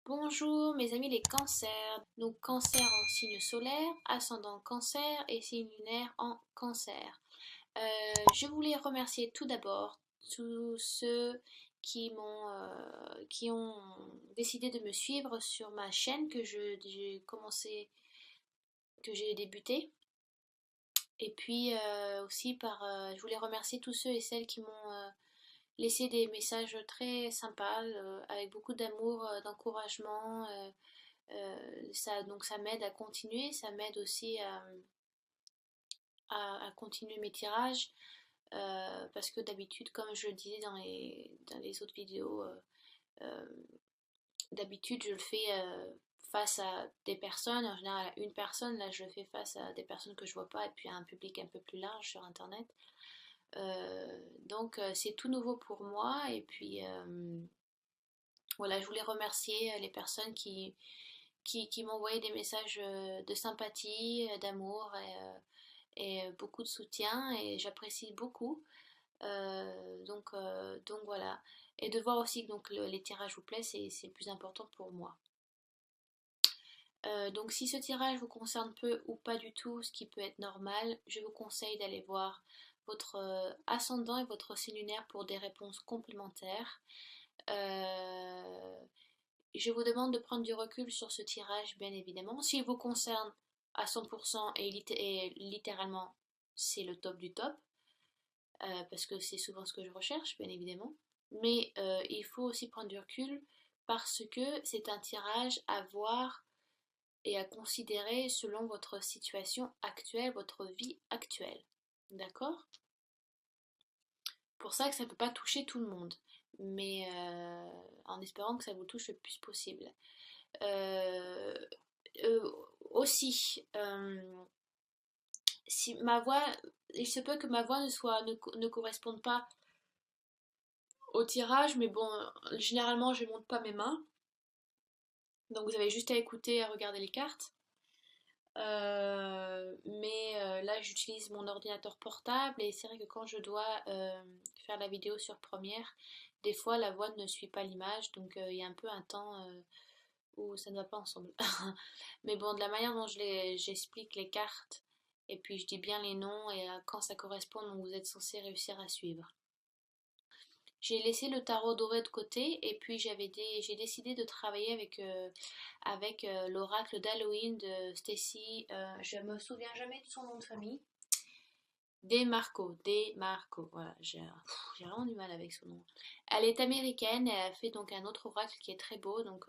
Bonjour mes amis les cancers. Donc cancer en signe solaire, ascendant cancer et signe lunaire en cancer. Je voulais remercier tout d'abord tous ceux qui ont décidé de me suivre sur ma chaîne j'ai commencé, que j'ai débuté. Et puis aussi je voulais remercier tous ceux et celles qui m'ont laissé des messages très sympas, avec beaucoup d'amour, d'encouragement. Donc ça m'aide à continuer, ça m'aide aussi à continuer mes tirages, parce que d'habitude, comme je le disais dans les autres vidéos, euh, d'habitude je le fais face à des personnes, en général à une personne. Là je le fais face à des personnes que je vois pas et puis à un public un peu plus large sur internet. Donc c'est tout nouveau pour moi et puis voilà, je voulais remercier les personnes qui m'envoyaient des messages de sympathie, d'amour et beaucoup de soutien, et j'apprécie beaucoup. Donc voilà. Et de voir aussi que les tirages vous plaisent, c'est le plus important pour moi. Donc si ce tirage vous concerne peu ou pas du tout, ce qui peut être normal, je vous conseille d'aller voir votre ascendant et votre signe lunaire pour des réponses complémentaires. Euh, je vous demande de prendre du recul sur ce tirage, bien évidemment. S'il vous concerne à 100% et littéralement, c'est le top du top, parce que c'est souvent ce que je recherche, bien évidemment. Mais il faut aussi prendre du recul parce que c'est un tirage à voir et à considérer selon votre situation actuelle, votre vie actuelle. D'accord? Pour ça que ça ne peut pas toucher tout le monde, mais en espérant que ça vous touche le plus possible. Euh, euh, Aussi, si ma voix, il se peut que ma voix ne corresponde pas au tirage, mais bon, généralement je ne monte pas mes mains, donc vous avez juste à écouter et à regarder les cartes. Mais là j'utilise mon ordinateur portable et c'est vrai que quand je dois faire la vidéo sur Première, des fois la voix ne suit pas l'image, donc il y a un peu un temps où ça ne va pas ensemble. Mais bon, de la manière dont j'explique les cartes, et puis je dis bien les noms, et quand ça correspond, donc vous êtes censé réussir à suivre. J'ai laissé le tarot doré de côté et puis j'ai décidé de travailler avec l'oracle d'Halloween de Stacy. Je me souviens jamais de son nom de famille. Demarco, voilà, j'ai vraiment du mal avec son nom. Elle est américaine et elle a fait donc un autre oracle qui est très beau, donc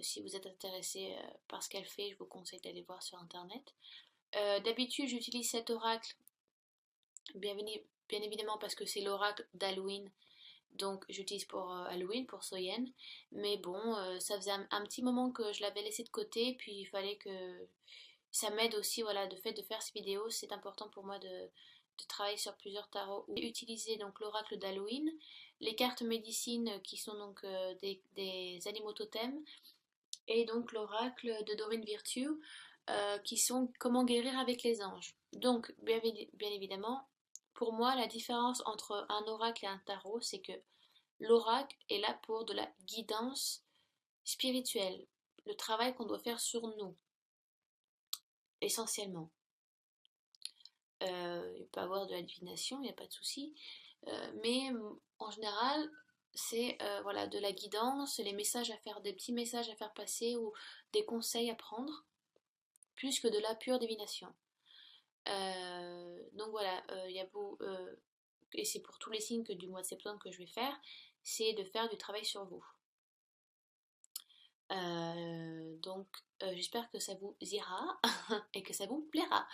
si vous êtes intéressé par ce qu'elle fait, je vous conseille d'aller voir sur internet. D'habitude, j'utilise cet oracle, bien, bien évidemment parce que c'est l'oracle d'Halloween. Donc j'utilise pour Halloween, pour Soyen. Mais bon, ça faisait un petit moment que je l'avais laissé de côté. Puis il fallait que ça m'aide aussi, voilà, de fait de faire ces vidéos. C'est important pour moi de travailler sur plusieurs tarots. J'ai utilisé donc l'oracle d'Halloween, les cartes médecine qui sont donc des animaux totems, et donc l'oracle de Dorine Virtue, qui sont comment guérir avec les anges. Donc bien évidemment, pour moi, la différence entre un oracle et un tarot, c'est que l'oracle est là pour de la guidance spirituelle, le travail qu'on doit faire sur nous, essentiellement. Il peut y avoir de la divination, il n'y a pas de souci, mais en général, c'est voilà, de la guidance, les messages à faire, des petits messages à faire passer ou des conseils à prendre, plus que de la pure divination. Donc voilà, il y a beau, et c'est pour tous les signes que du mois de septembre que je vais faire, c'est de faire du travail sur vous. Donc j'espère que ça vous ira et que ça vous plaira.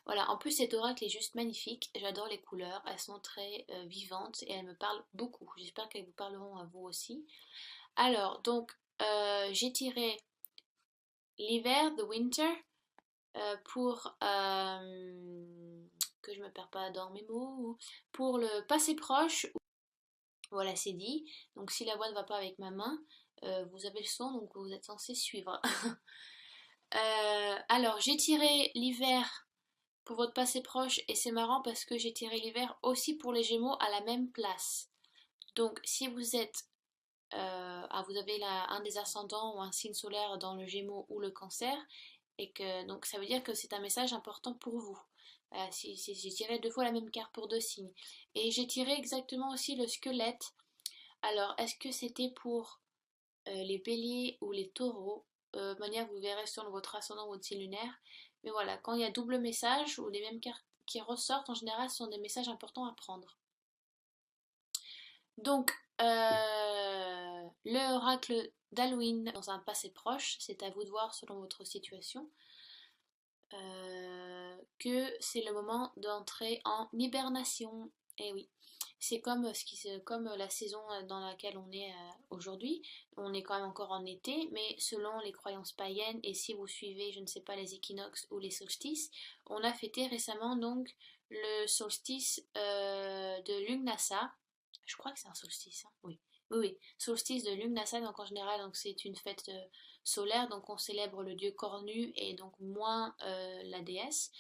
Voilà, en plus cet oracle est juste magnifique, j'adore les couleurs, elles sont très vivantes et elles me parlent beaucoup. J'espère qu'elles vous parleront à vous aussi. Alors, donc j'ai tiré l'hiver, the winter, pour que je me perds pas dans mes mots, pour le passé proche. Voilà, c'est dit. Donc si la voix ne va pas avec ma main, vous avez le son, donc vous êtes censé suivre. Alors, j'ai tiré l'hiver pour votre passé proche, et c'est marrant parce que j'ai tiré l'hiver aussi pour les Gémeaux à la même place. Donc, si vous êtes vous avez un des ascendants ou un signe solaire dans le Gémeaux ou le Cancer, et que donc ça veut dire que c'est un message important pour vous. J'ai tiré deux fois la même carte pour deux signes. Et j'ai tiré exactement aussi le squelette. Alors, est-ce que c'était pour les béliers ou les taureaux? De manière, vous verrez sur votre ascendant ou votre signe lunaire. Mais voilà, quand il y a double message ou les mêmes cartes qui ressortent, en général, ce sont des messages importants à prendre. Donc, l'oracle d'Halloween dans un passé proche, c'est à vous de voir selon votre situation, que c'est le moment d'entrer en hibernation. Et oui, c'est comme la saison dans laquelle on est aujourd'hui. On est quand même encore en été, mais selon les croyances païennes, et si vous suivez, je ne sais pas, les équinoxes ou les solstices, on a fêté récemment donc le solstice de Lugnasa. Je crois que c'est un solstice, hein. Oui. Oui, oui, solstice de Lugnasa, donc en général, donc c'est une fête solaire, donc on célèbre le dieu cornu et donc moins la déesse.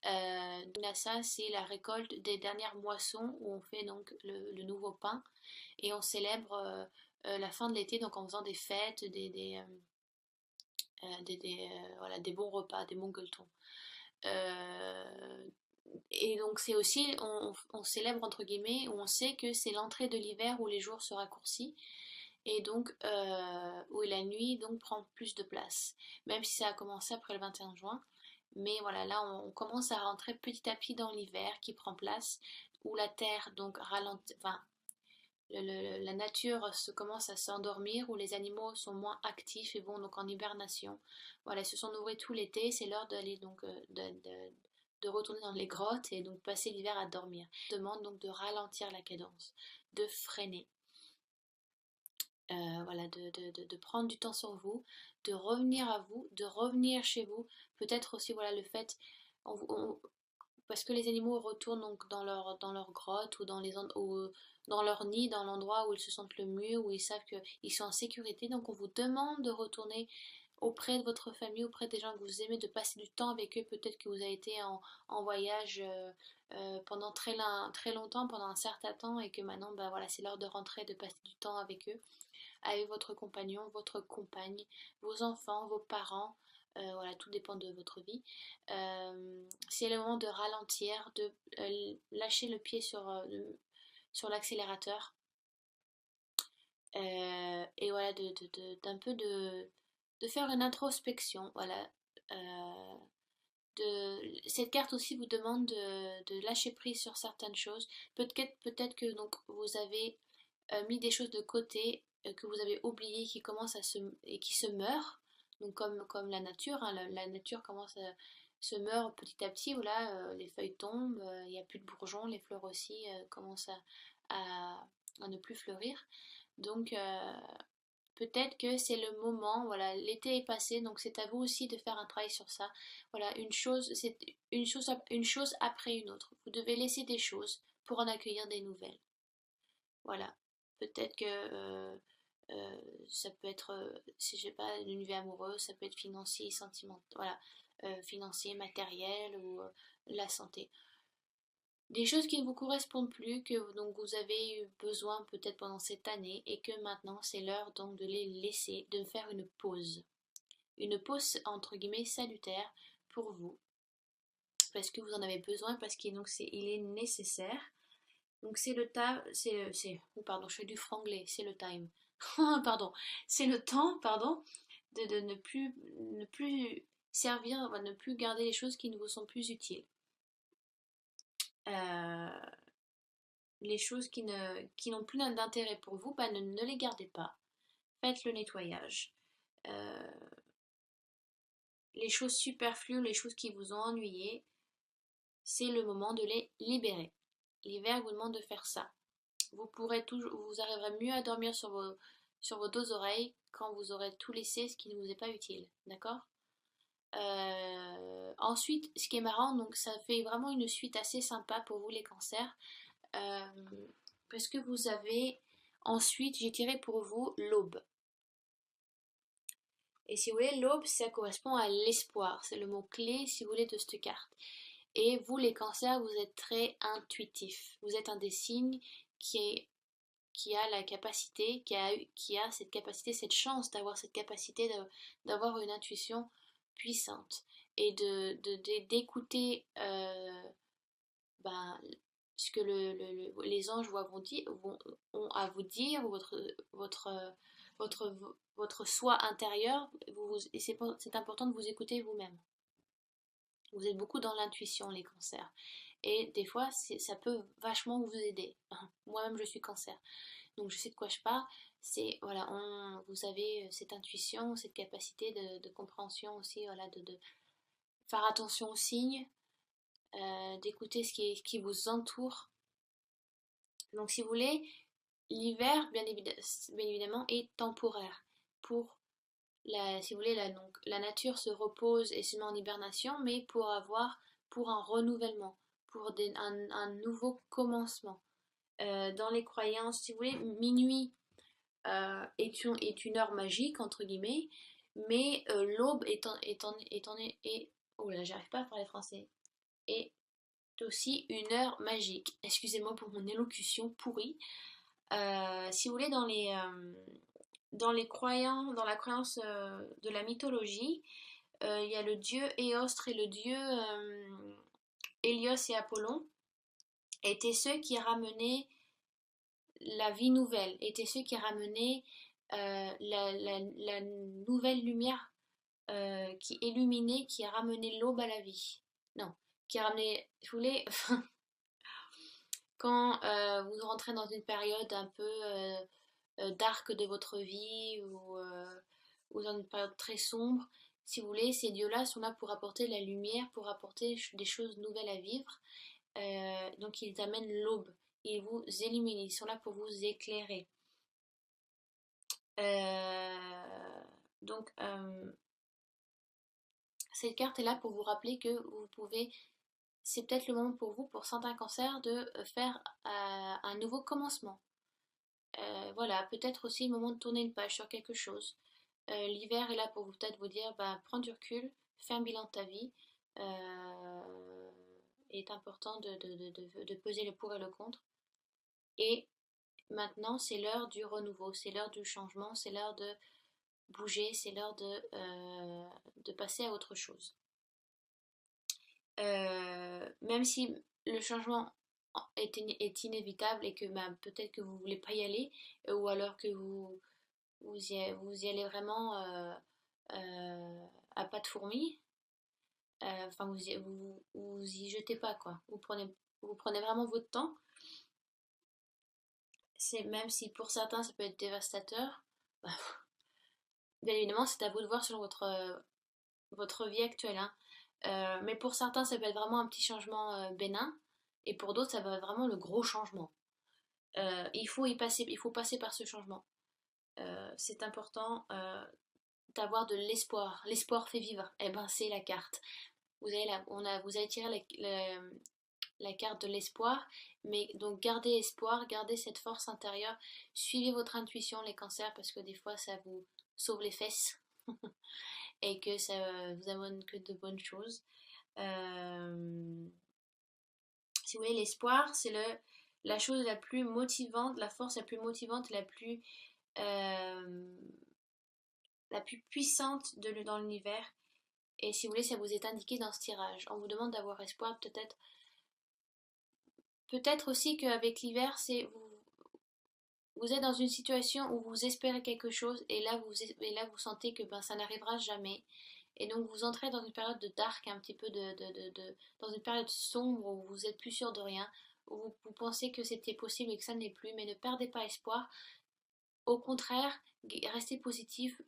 Lugnasa, c'est la récolte des dernières moissons où on fait donc le nouveau pain et on célèbre la fin de l'été donc en faisant des fêtes, voilà, des bons repas, des bons gueuletons. Et donc c'est aussi, on célèbre entre guillemets, où on sait que c'est l'entrée de l'hiver où les jours se raccourcissent et donc où la nuit donc prend plus de place, même si ça a commencé après le 21 juin. Mais voilà, là on commence à rentrer petit à petit dans l'hiver qui prend place, où la terre donc ralentit, enfin la nature se commence à s'endormir, où les animaux sont moins actifs et vont donc en hibernation. Voilà, ils se sont nourris tout l'été, c'est l'heure d'aller donc de retourner dans les grottes et donc passer l'hiver à dormir. Je demande donc de ralentir la cadence, de freiner. Voilà, de prendre du temps sur vous, de revenir à vous, de revenir chez vous. Peut-être aussi voilà le fait, parce que les animaux retournent donc dans leur grotte ou dans leur nid, dans l'endroit où ils se sentent le mieux, où ils savent qu'ils sont en sécurité. Donc on vous demande de retourner auprès de votre famille, auprès des gens que vous aimez, de passer du temps avec eux. Peut-être que vous avez été en voyage pendant très longtemps, pendant un certain temps, et que maintenant bah, voilà, c'est l'heure de rentrer, de passer du temps avec eux, avec votre compagnon, votre compagne, vos enfants, vos parents. Voilà, tout dépend de votre vie. C'est le moment de ralentir, de lâcher le pied sur l'accélérateur. Et voilà, d'un peu de faire une introspection. Voilà. Cette carte aussi vous demande de lâcher prise sur certaines choses. Peut-être que donc, vous avez mis des choses de côté que vous avez oubliées qui commencent et qui se meurent. Donc comme la nature, hein, la nature commence à se meurt petit à petit. Voilà, les feuilles tombent, il n'y a plus de bourgeons, les fleurs aussi commencent à ne plus fleurir. Donc peut-être que c'est le moment, voilà, l'été est passé, donc c'est à vous aussi de faire un travail sur ça. Voilà, c'est une chose après une autre. Vous devez laisser des choses pour en accueillir des nouvelles. Voilà. Peut-être que ça peut être, si je sais pas, une vie amoureuse, ça peut être financier, sentimental, voilà, financier, matériel ou la santé. Des choses qui ne vous correspondent plus, que donc vous avez eu besoin peut-être pendant cette année et que maintenant c'est l'heure donc de les laisser, de faire une pause. Une pause entre guillemets salutaire pour vous parce que vous en avez besoin, parce qu'il il est nécessaire. Donc c'est le temps, oh pardon, je fais du franglais, c'est le time. Pardon, c'est le temps, pardon, de ne plus servir, ne plus garder les choses qui ne vous sont plus utiles. Les choses qui n'ont plus d'intérêt pour vous, bah, ne les gardez pas. Faites le nettoyage. Les choses superflues, les choses qui vous ont ennuyé, c'est le moment de les libérer. L'hiver vous demande de faire ça. Vous arriverez mieux à dormir sur vos deux oreilles quand vous aurez tout laissé ce qui ne vous est pas utile. D'accord? Ensuite, ce qui est marrant, donc ça fait vraiment une suite assez sympa pour vous les cancers. Parce que vous avez ensuite, j'ai tiré pour vous l'aube. Et si vous voulez, l'aube, ça correspond à l'espoir. C'est le mot-clé, si vous voulez, de cette carte. Et vous, les cancers, vous êtes très intuitifs. Vous êtes un des signes qui qui a la capacité, qui a cette capacité, cette chance d'avoir cette capacité d'avoir une intuition puissante et d'écouter ben, ce que les anges ont à vous dire, votre, votre soi intérieur, et c'est important de vous écouter vous-même. Vous êtes beaucoup dans l'intuition, les cancers. Et des fois, ça peut vachement vous aider. Moi-même, je suis cancer. Donc, je sais de quoi je parle. C'est, voilà, vous avez cette intuition, cette capacité de compréhension aussi, voilà, de faire attention aux signes, d'écouter ce qui vous entoure. Donc, si vous voulez, l'hiver, bien évidemment, est temporaire. Si vous voulez, donc, la nature se repose et se met en hibernation, mais pour un renouvellement, pour un nouveau commencement. Dans les croyances, si vous voulez, minuit est une heure magique, entre guillemets, mais l'aube oh là, j'arrive pas à parler français, est aussi une heure magique. Excusez-moi pour mon élocution pourrie. Si vous voulez, dans la croyance de la mythologie, il y a le dieu Éostre et le dieu Hélios et Apollon étaient ceux qui ramenaient la vie nouvelle, étaient ceux qui ramenaient la nouvelle lumière qui illuminait, qui a ramené l'aube à la vie. Non, qui a ramené, je voulais, quand vous rentrez dans une période un peu dark de votre vie ou dans une période très sombre, si vous voulez, ces dieux-là sont là pour apporter la lumière, pour apporter des choses nouvelles à vivre. Donc ils amènent l'aube, ils vous illuminent, ils sont là pour vous éclairer. Donc cette carte est là pour vous rappeler que vous pouvez, c'est peut-être le moment pour vous, pour certains cancers, de faire un nouveau commencement. Voilà, peut-être aussi le moment de tourner une page sur quelque chose. L'hiver est là pour peut-être vous dire, bah, prends du recul, fais un bilan de ta vie. Il est important de peser le pour et le contre. Et maintenant, c'est l'heure du renouveau, c'est l'heure du changement, c'est l'heure de bouger, c'est l'heure de passer à autre chose. Même si le changement est inévitable et que bah, peut-être que vous ne voulez pas y aller, ou alors que vous y allez vraiment à pas de fourmi, enfin vous y jetez pas quoi, vous prenez vraiment votre temps, même si pour certains ça peut être dévastateur, bah, bien évidemment c'est à vous de voir selon votre vie actuelle, hein. Mais pour certains ça peut être vraiment un petit changement bénin, et pour d'autres ça va être vraiment le gros changement. Il faut passer par ce changement. C'est important d'avoir de l'espoir. L'espoir fait vivre. Eh ben c'est la carte. Vous avez tiré la carte de l'espoir, mais donc gardez espoir, gardez cette force intérieure, suivez votre intuition les cancers parce que des fois ça vous sauve les fesses et que ça vous amène que de bonnes choses. Si vous voulez, l'espoir c'est la chose la plus motivante, la force la plus motivante, euh, la plus puissante dans l'univers. Et si vous voulez, ça vous est indiqué dans ce tirage. On vous demande d'avoir espoir, peut-être aussi qu'avec l'hiver, vous êtes dans une situation où vous espérez quelque chose et là vous sentez que ben, ça n'arrivera jamais. Et donc vous entrez dans une période de dark, un petit peu dans une période sombre où vous êtes plus sûr de rien, où vous pensez que c'était possible et que ça ne l'est plus, mais ne perdez pas espoir. Au contraire, restez positif,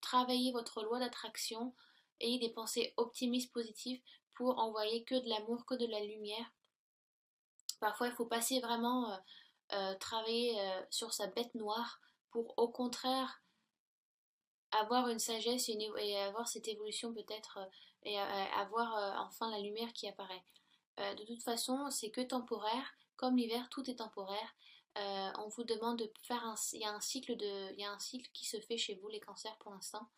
travaillez votre loi d'attraction, ayez des pensées optimistes, positives pour envoyer que de l'amour, que de la lumière. Parfois, il faut passer vraiment travailler sur sa bête noire pour au contraire avoir une sagesse et avoir cette évolution peut-être et avoir enfin la lumière qui apparaît. De toute façon, c'est que temporaire. Comme l'hiver, tout est temporaire. On vous demande de faire il y a un cycle qui se fait chez vous, les cancers, pour l'instant.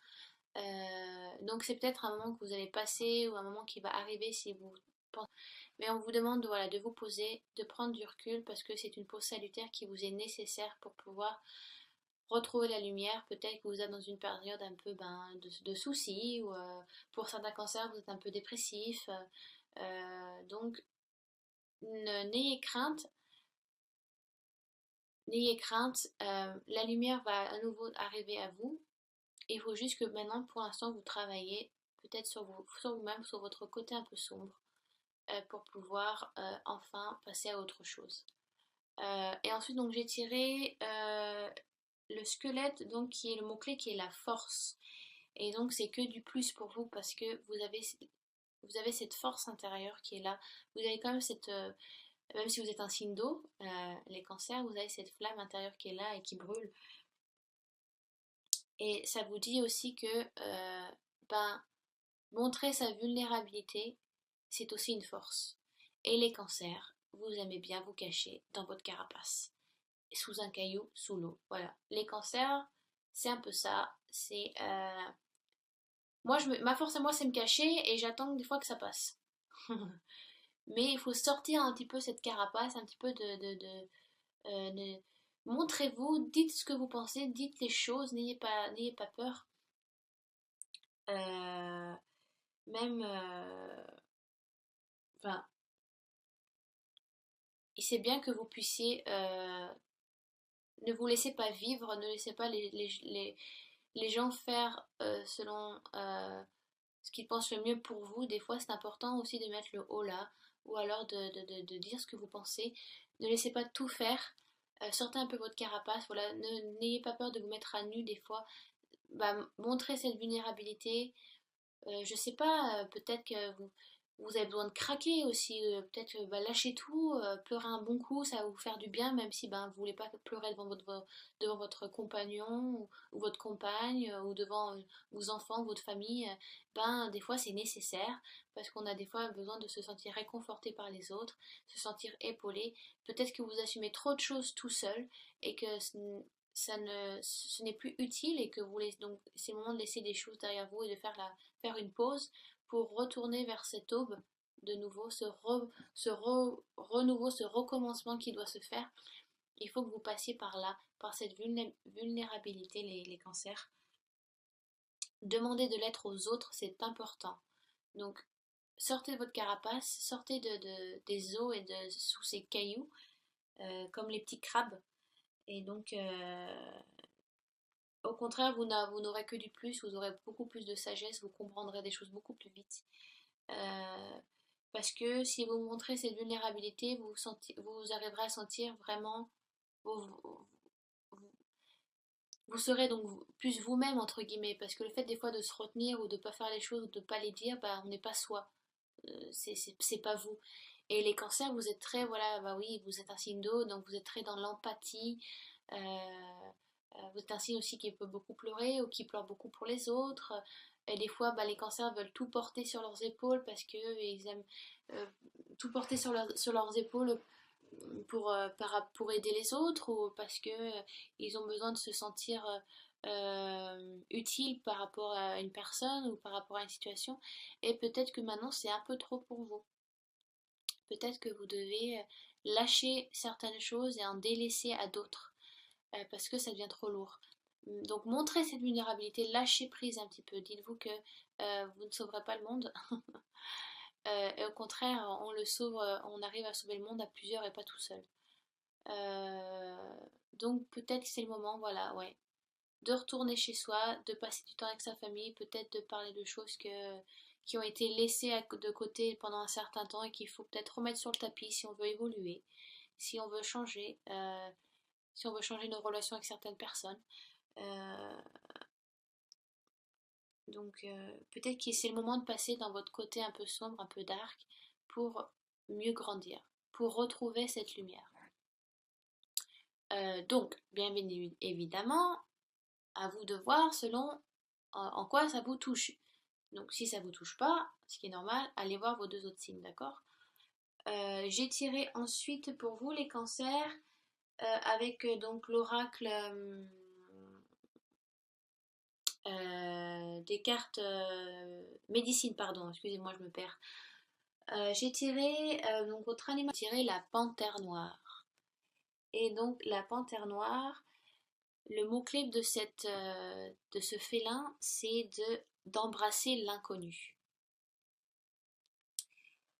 Donc c'est peut-être un moment que vous allez passer ou un moment qui va arriver si vous Mais on vous demande voilà, de vous poser, de prendre du recul parce que c'est une pause salutaire qui vous est nécessaire pour pouvoir retrouver la lumière. Peut-être que vous êtes dans une période un peu de soucis ou pour certains cancers vous êtes un peu dépressif. Donc n'ayez crainte, n'ayez crainte, la lumière va à nouveau arriver à vous. Il faut juste que maintenant pour l'instant vous travaillez peut-être sur vous-même, sur votre côté un peu sombre pour pouvoir enfin passer à autre chose. Et ensuite donc j'ai tiré le squelette donc qui est le mot-clé qui est la force. Et donc c'est que du plus pour vous parce que vous avez cette force intérieure qui est là. Vous avez quand même cette même si vous êtes un signe d'eau, les cancers, vous avez cette flamme intérieure qui est là et qui brûle. Et ça vous dit aussi que ben, montrer sa vulnérabilité, c'est aussi une force. Et les cancers, vous aimez bien vous cacher dans votre carapace, sous un caillou, sous l'eau. Voilà. Les cancers, c'est un peu ça. C'est ma force à moi, c'est me cacher et j'attends des fois que ça passe. Mais il faut sortir un petit peu cette carapace, un petit peu de montrez-vous, dites ce que vous pensez, dites les choses, n'ayez pas peur. Euh, même, enfin, et c'est bien que vous puissiez, ne vous laissez pas vivre, ne laissez pas les gens faire selon ce qu'ils pensent le mieux pour vous. Des fois, c'est important aussi de mettre le haut là, ou alors de dire ce que vous pensez. Ne laissez pas tout faire. Sortez un peu votre carapace, voilà. N'ayez pas peur de vous mettre à nu des fois. Bah, montrez cette vulnérabilité. Je sais pas, peut-être que vous avez besoin de craquer aussi. Peut-être lâcher tout, pleurer un bon coup, ça va vous faire du bien, même si vous voulez pas pleurer devant votre compagnon ou votre compagne ou devant vos enfants, votre famille. Des fois c'est nécessaire parce qu'on a des fois besoin de se sentir réconforté par les autres, se sentir épaulé. Peut-être que vous assumez trop de choses tout seul et que ce n'est plus utile et que vous laissez, donc c'est le moment de laisser des choses derrière vous et de faire une pause pour retourner vers cette aube de nouveau, renouveau, ce recommencement qui doit se faire. Il faut que vous passiez par là, par cette vulnérabilité, les cancers. Demandez de l'être aux autres, c'est important. Donc, sortez de votre carapace, sortez des eaux et sous ces cailloux, comme les petits crabes. Et donc, au contraire, vous n'aurez que du plus, vous aurez beaucoup plus de sagesse, vous comprendrez des choses beaucoup plus vite. Euh, Parce que si vous montrez cette vulnérabilité, vous arriverez à sentir vraiment, vous, vous serez donc plus vous-même, entre guillemets, parce que le fait des fois de se retenir ou de ne pas faire les choses ou de ne pas les dire, on n'est pas soi, c'est pas vous. Et les cancers, vous êtes très, voilà, oui, vous êtes un signe d'eau, donc vous êtes très dans l'empathie. Vous êtes un signe aussi qui peut beaucoup pleurer ou qui pleure beaucoup pour les autres. Et des fois, les cancers veulent tout porter sur leurs épaules parce qu'ils aiment euh, tout porter sur leurs épaules pour aider les autres ou parce que ils ont besoin de se sentir utiles par rapport à une personne ou par rapport à une situation. Et peut-être que maintenant, c'est un peu trop pour vous. Peut-être que vous devez lâcher certaines choses et en délaisser à d'autres parce que ça devient trop lourd. Donc montrez cette vulnérabilité, lâchez prise un petit peu. Dites-vous que vous ne sauverez pas le monde. Et au contraire, on le sauve, on arrive à sauver le monde à plusieurs et pas tout seul. Donc peut-être que c'est le moment, voilà, ouais, de retourner chez soi, de passer du temps avec sa famille, peut-être de parler de choses qui ont été laissées de côté pendant un certain temps et qu'il faut peut-être remettre sur le tapis si on veut évoluer, si on veut changer, si on veut changer nos relations avec certaines personnes. Euh, donc peut-être que c'est le moment de passer dans votre côté un peu sombre, un peu dark, pour mieux grandir, pour retrouver cette lumière. Donc, bien évidemment, à vous de voir selon en quoi ça vous touche. Donc si ça vous touche pas, ce qui est normal, allez voir vos deux autres signes, d'accord? J'ai tiré ensuite pour vous les cancers avec donc l'oracle des cartes médecine, pardon, excusez-moi, je me perds. J'ai tiré, donc votre animal, j'ai tiré la panthère noire. Et donc la panthère noire, le mot-clé de ce félin, c'est d'embrasser l'inconnu.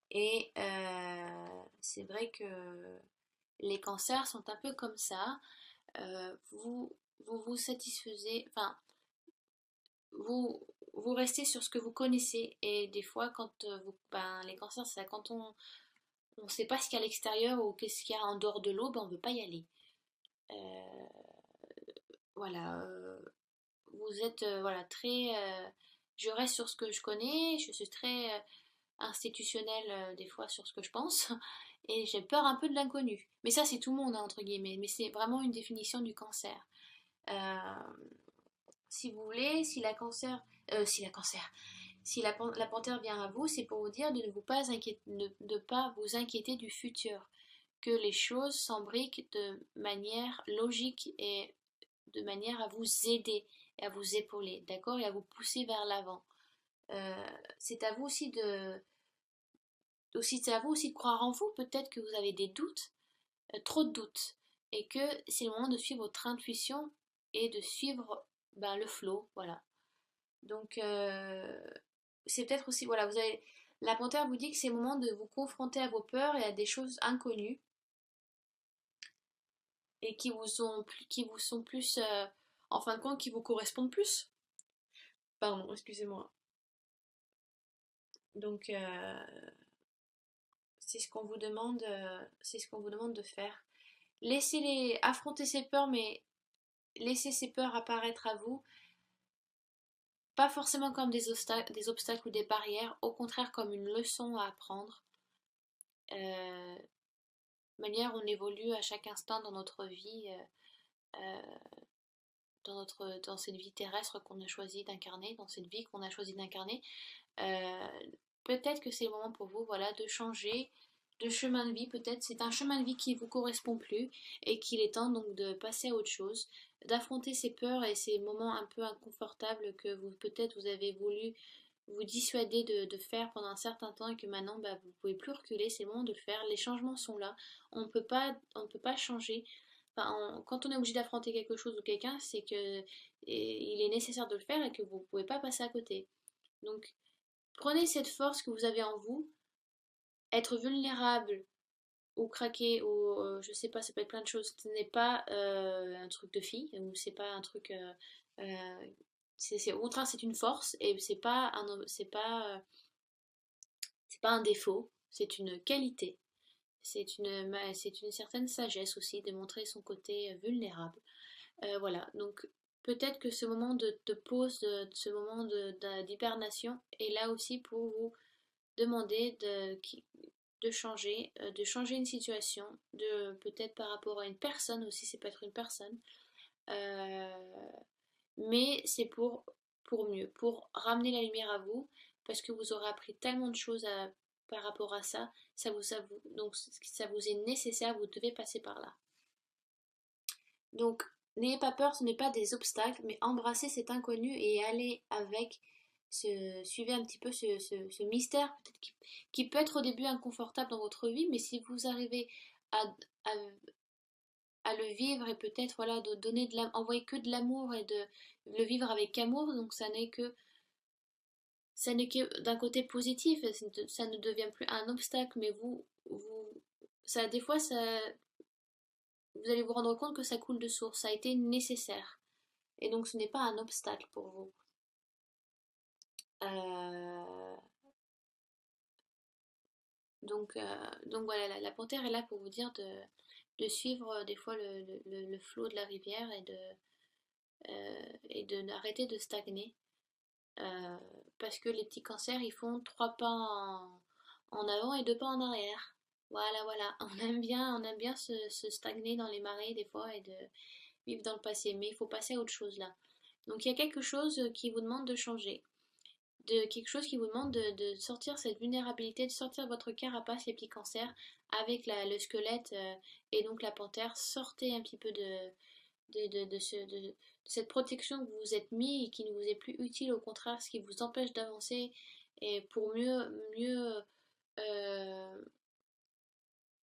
Et c'est vrai que les cancers sont un peu comme ça. Vous satisfaisez, enfin, vous, vous restez sur ce que vous connaissez. Et des fois, les cancers, c'est quand on ne sait pas ce qu'il y a à l'extérieur ou qu'est-ce qu'il y a en dehors de l'eau, ben on ne veut pas y aller. Euh, voilà, vous êtes voilà, très. Je reste sur ce que je connais, je suis très institutionnelle des fois sur ce que je pense, et j'ai peur un peu de l'inconnu. Mais ça, c'est tout le monde, hein, entre guillemets, mais c'est vraiment une définition du cancer. Euh, si vous voulez, si la cancer, si la panthère vient à vous, c'est pour vous dire de ne de pas vous inquiéter du futur, que les choses s'embriquent de manière logique et de manière à vous aider et à vous épauler, d'accord, et à vous pousser vers l'avant. C'est à vous c'est à vous aussi de croire en vous. Peut-être que vous avez des doutes, trop de doutes, et que c'est le moment de suivre votre intuition et de suivre ben, le flow, voilà. Donc c'est peut-être aussi, voilà, la panthère vous dit que c'est le moment de vous confronter à vos peurs et à des choses inconnues et qui vous sont plus, en fin de compte, qui vous correspondent plus. Pardon, excusez-moi. Donc c'est ce qu'on vous demande de faire. Affronter ces peurs, mais laissez ces peurs apparaître à vous, pas forcément comme des obstacles ou des barrières, au contraire comme une leçon à apprendre. Euh, Manière on évolue à chaque instant dans notre vie, euh, dans cette vie terrestre qu'on a choisi d'incarner, dans cette vie qu'on a choisi d'incarner. Euh, Peut-être que c'est le moment pour vous, voilà, de changer de chemin de vie. Peut-être c'est un chemin de vie qui vous correspond plus et qu'il est temps donc de passer à autre chose, d'affronter ces peurs et ces moments un peu inconfortables que vous peut-être vous avez voulu vous dissuader de faire pendant un certain temps et que maintenant bah, vous pouvez plus reculer. C'est le moment de le faire. Les changements sont là. On peut pas changer. Enfin, quand on est obligé d'affronter quelque chose ou quelqu'un, c'est que il est nécessaire de le faire et que vous ne pouvez pas passer à côté. Donc prenez cette force que vous avez en vous, être vulnérable ou craquer ou je sais pas, ça peut être plein de choses. Ce n'est pas un truc de fille ou c'est pas un truc. Euh, Au contraire, c'est une force et c'est pas un défaut, c'est une qualité. C'est une certaine sagesse aussi de montrer son côté vulnérable. Voilà, donc peut-être que ce moment de pause, ce moment d'hibernation est là aussi pour vous demander de changer une situation, de peut-être par rapport à une personne aussi, c'est peut être une personne, euh, mais c'est pour mieux, pour ramener la lumière à vous, parce que vous aurez appris tellement de choses par rapport à ça, donc ça vous est nécessaire, vous devez passer par là. Donc, n'ayez pas peur, ce n'est pas des obstacles, mais embrassez cet inconnu et allez avec, suivez un petit peu ce mystère peut-être qui peut être au début inconfortable dans votre vie, mais si vous arrivez à, à, à le vivre et peut-être voilà de donner envoyer que de l'amour et de le vivre avec amour, donc ça n'est que d'un côté positif, ça ne devient plus un obstacle, mais ça des fois vous allez vous rendre compte que ça coule de source, ça a été nécessaire. Et donc ce n'est pas un obstacle pour vous. Euh, donc voilà, la panthère est là pour vous dire de suivre des fois le flot de la rivière et de n'arrêter de stagner. Euh, Parce que les petits cancers, ils font trois pas en avant et deux pas en arrière. Voilà, voilà. On aime bien se stagner dans les marais des fois et de vivre dans le passé. Mais il faut passer à autre chose là. Donc il y a quelque chose qui vous demande de changer. De quelque chose qui vous demande de sortir cette vulnérabilité, de sortir votre carapace, les petits cancers, avec le squelette et donc la panthère. Sortez un petit peu de cette protection que vous vous êtes mis et qui ne vous est plus utile, au contraire, ce qui vous empêche d'avancer et pour mieux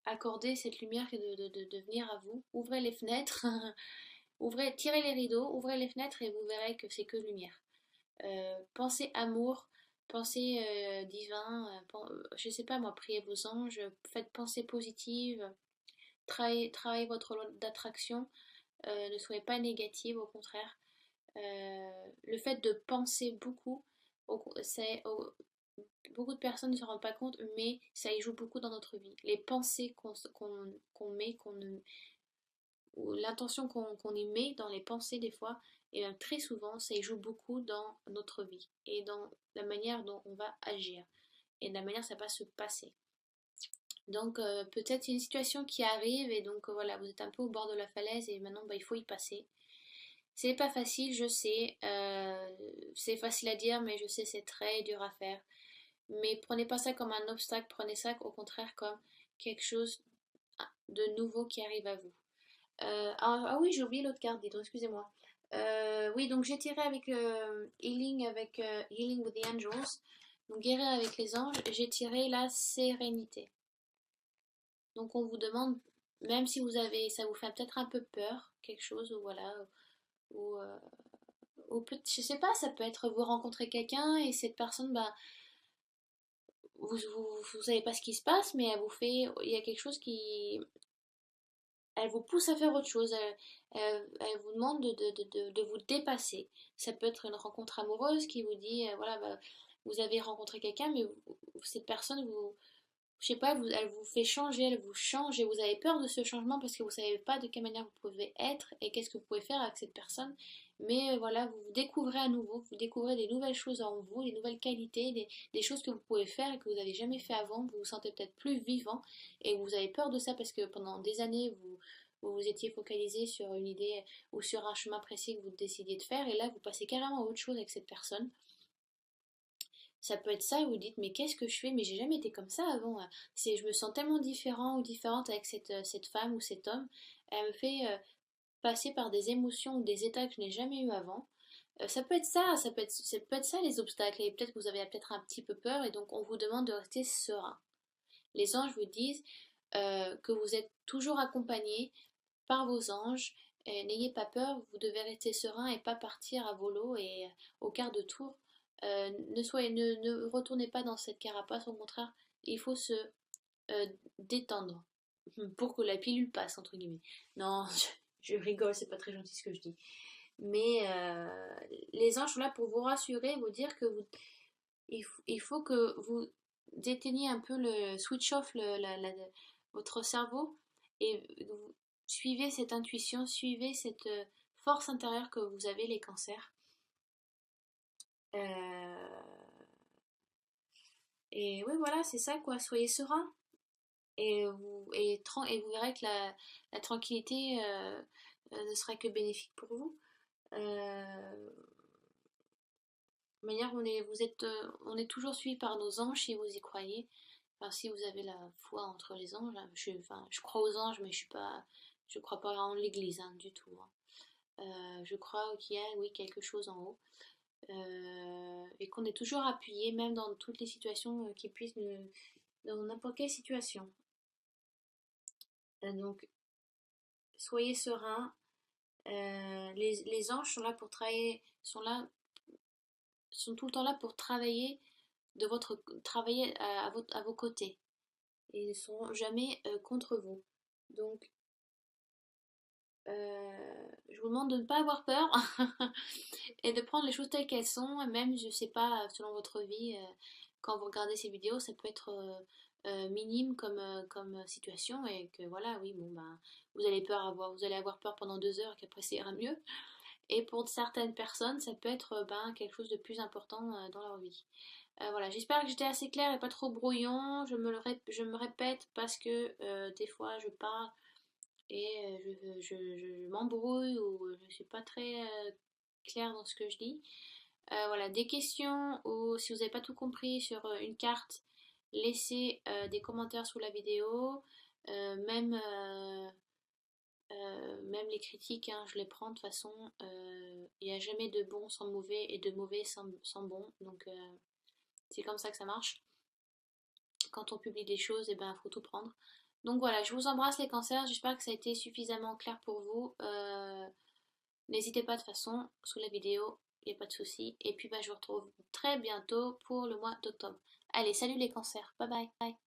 accordez cette lumière de venir à vous. Ouvrez les fenêtres, tirez les rideaux, ouvrez les fenêtres et vous verrez que c'est que lumière. Pensez amour, pensez divin, je sais pas moi, priez vos anges, faites pensée positive, travaillez votre loi d'attraction, ne soyez pas négative, au contraire. Le fait de penser beaucoup, beaucoup de personnes ne se rendent pas compte, mais ça y joue beaucoup dans notre vie. Les pensées qu'on met, ou l'intention qu'on y met dans les pensées des fois, et bien très souvent, ça y joue beaucoup dans notre vie et dans la manière dont on va agir et de la manière dont ça va se passer. Donc peut-être une situation qui arrive et donc voilà, vous êtes un peu au bord de la falaise et maintenant bah, il faut y passer. C'est pas facile, je sais, c'est facile à dire, mais je sais c'est très dur à faire. Mais prenez pas ça comme un obstacle, prenez ça au contraire comme quelque chose de nouveau qui arrive à vous. Ah oui, j'ai oublié l'autre carte, dites-moi, excusez-moi. Oui, donc j'ai tiré avec Healing with the Angels, donc guérir avec les anges, j'ai tiré la sérénité. Donc on vous demande, même si ça vous fait peut-être un peu peur, quelque chose, ou voilà, ou, je sais pas, ça peut être vous rencontrez quelqu'un et cette personne, bah, vous savez pas ce qui se passe, mais il y a quelque chose elle vous pousse à faire autre chose, elle vous demande de vous dépasser. Ça peut être une rencontre amoureuse qui vous dit, voilà, bah, vous avez rencontré quelqu'un, mais cette personne, je sais pas, elle vous fait changer, elle vous change et vous avez peur de ce changement parce que vous savez pas de quelle manière vous pouvez être et qu'est-ce que vous pouvez faire avec cette personne. Mais voilà, vous vous découvrez à nouveau, vous découvrez des nouvelles choses en vous, des nouvelles qualités, des choses que vous pouvez faire et que vous n'avez jamais fait avant. Vous vous sentez peut-être plus vivant et vous avez peur de ça parce que pendant des années, vous étiez focalisé sur une idée ou sur un chemin précis que vous décidiez de faire et là, vous passez carrément à autre chose avec cette personne. Ça peut être ça, vous dites, mais qu'est-ce que je fais? Mais j'ai jamais été comme ça avant. Je me sens tellement différent ou différente avec cette femme ou cet homme. Elle me fait passer par des émotions ou des états que je n'ai jamais eu avant. Ça peut être ça, ça peut être ça les obstacles. Et peut-être que vous avez peut-être un petit peu peur et donc on vous demande de rester serein. Les anges vous disent que vous êtes toujours accompagné par vos anges. N'ayez pas peur, vous devez rester serein et pas partir à volo et au quart de tour. Ne retournez pas dans cette carapace, au contraire, il faut se détendre pour que la pilule passe, entre guillemets. Non, je rigole, c'est pas très gentil ce que je dis. Mais les anges sont là pour vous rassurer, vous dire que il faut que vous déteigniez un peu le switch off votre cerveau et vous suivez cette intuition, suivez cette force intérieure que vous avez les cancers. Euh, et oui, voilà, c'est ça quoi, soyez serein. Et vous verrez que la tranquillité ne sera que bénéfique pour vous. De manière, on est toujours suivi par nos anges si vous y croyez. Enfin, si vous avez la foi entre les anges, hein. Je crois aux anges, mais je crois pas en l'église hein, du tout. Hein. Je crois qu'il y a, oui, quelque chose en haut. Et qu'on est toujours appuyé, même dans toutes les situations qui puissent dans n'importe quelle situation. Donc, soyez sereins. Les anges sont là pour travailler, sont tout le temps là pour travailler travailler à vos côtés. Et ils ne sont jamais contre vous. Donc, je vous demande de ne pas avoir peur et de prendre les choses telles qu'elles sont. Même, je sais pas, selon votre vie, quand vous regardez ces vidéos, ça peut être minime comme situation et que voilà, oui, bon, ben, vous allez avoir peur pendant 2 heures et qu'après ça ira mieux. Et pour certaines personnes, ça peut être ben, quelque chose de plus important dans leur vie. Voilà, j'espère que j'étais assez claire et pas trop brouillon. Je me répète parce que des fois je parle et je m'embrouille ou je suis pas très claire dans ce que je dis. Voilà, des questions ou si vous n'avez pas tout compris sur une carte, laissez des commentaires sous la vidéo. Euh, même, euh, Même les critiques, hein, je les prends de toute façon. Il n'y a jamais de bon sans mauvais et de mauvais sans bon. Donc c'est comme ça que ça marche. quand on publie des choses, et ben faut tout prendre. Donc voilà, je vous embrasse les cancers, j'espère que ça a été suffisamment clair pour vous. N'hésitez pas de toute façon, sous la vidéo, il n'y a pas de souci. Et puis bah, je vous retrouve très bientôt pour le mois d'octobre. Allez, salut les cancers, bye bye.